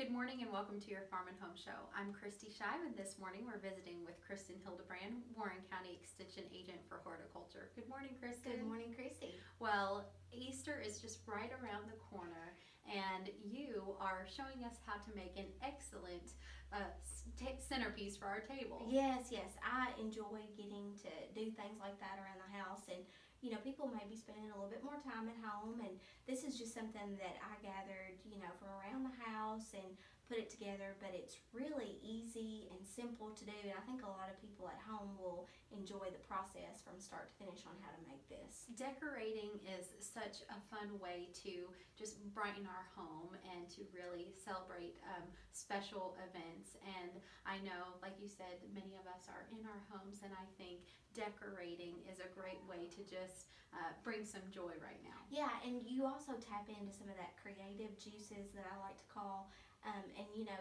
Good morning and welcome to your Farm and Home Show. I'm Kristi and this morning we're visiting with Kristin Hildabrand, Warren County Extension Agent for Horticulture. Good morning, Kristin. Good morning, Kristi. Well, Easter is just right around the corner and you are showing us how to make an excellent centerpiece for our table. Yes, I enjoy getting to do things like that around the house, and people may be spending a little bit more time at home, and this is just something that I gathered, from around the house and put it together, but it's really easy and simple to do, and I think a lot of people at home will enjoy the process from start to finish on how to make this. Decorating is such a fun way to just brighten our home and to really celebrate special events, and I know, like you said, many of us are in our homes, and I think decorating is a great way to just bring some joy right now. Yeah, and you also tap into some of that creative juices that I like to call,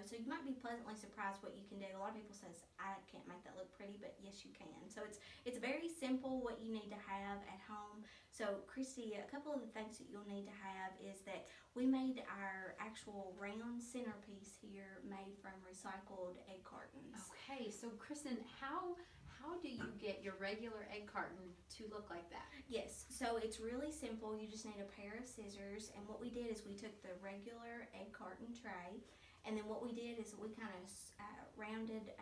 so you might be pleasantly surprised what you can do. A lot of people says, I can't make that look pretty, but yes you can. So it's very simple what you need to have at home. So Kristi, a couple of the things that you'll need to have is that we made our actual round centerpiece here made from recycled egg cartons. Okay, so Kristin, how do you get your regular egg carton to look like that? Yes, so it's really simple. You just need a pair of scissors, and what we did is we took the regular egg carton tray, and then what we did is we kind of rounded,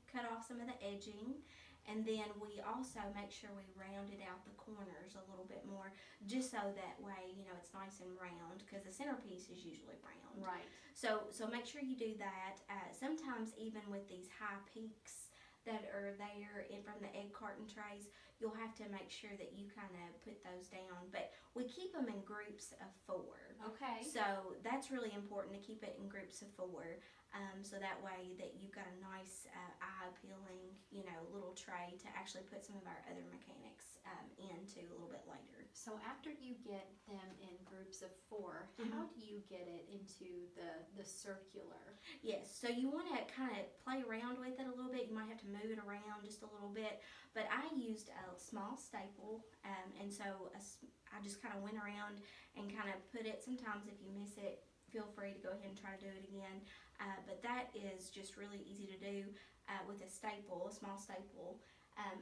cut off some of the edging, and then we also make sure we rounded out the corners a little bit more, just so that way, it's nice and round, because the centerpiece is usually round. Right. So make sure you do that. Sometimes even with these high peaks that are there from the egg carton trays, you'll have to make sure that you kind of put those down, but we keep them in groups of 4. Okay. So that's really important to keep it in groups of 4, so that way that you've got a nice eye-appealing, little tray to actually put some of our other mechanics into a little bit later. So after you get them in groups of 4, how do you get it into the circular? Yes, so you want to kind of play around with it a little bit. You might have to move it around just a little bit, but I used a small staple, and so I just kind of went around and kind of put it. Sometimes if you miss it, feel free to go ahead and try to do it again, but that is just really easy to do with a staple, a small staple.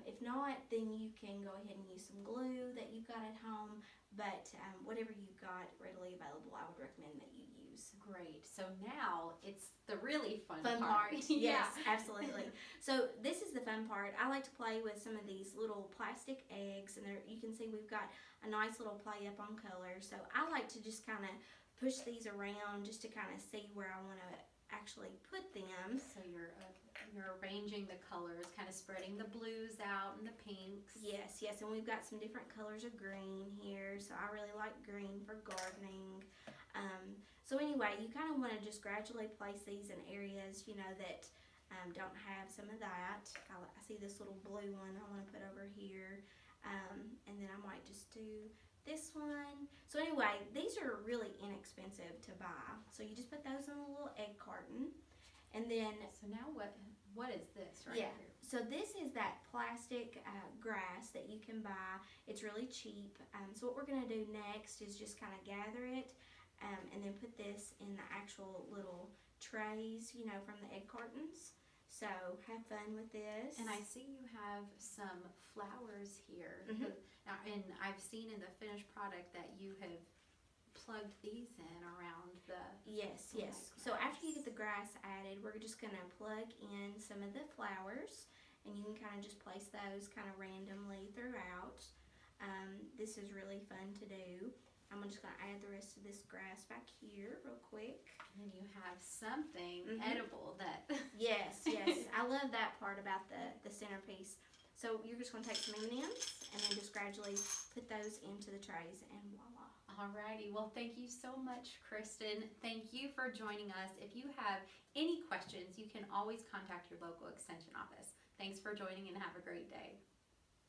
If not, then you can go ahead and use some glue that you've got at home, but whatever you've got readily available, I would recommend that you use. Great. So now it's the really fun part. Yeah. Yes, absolutely. So this is the fun part. I like to play with some of these little plastic eggs, and you can see we've got a nice little play up on color. So I like to just kind of push these around just to kind of see where I want to actually put them. So you're arranging the colors, kind of spreading the blues out and the pinks. Yes, and we've got some different colors of green here, so I really like green for gardening. So anyway, you kind of want to just gradually place these in areas, that don't have some of that. I see this little blue one I want to put over here, and then I might just do this one. So anyway, these are really inexpensive to buy. So you just put those in a little egg carton, and then. So now what is this right here? So this is that plastic grass that you can buy. It's really cheap. So what we're going to do next is just kind of gather it, and then put this in the actual little trays, from the egg cartons. So have fun with this. And I see you have some flowers here. Now, and I've seen in the finished product that you have plugged these in around the Yes. So after you get the grass added, we're just going to plug in some of the flowers, and you can kind of just place those kind of randomly throughout. This is really fun to do. I'm just going to add the rest of this grass back here real quick. And then you have something edible that... Yes. I love that part about the centerpiece. So you're just going to take some M&Ms and then just gradually put those into the trays, and voila. Alrighty, well thank you so much, Kristin. Thank you for joining us. If you have any questions, you can always contact your local extension office. Thanks for joining and have a great day.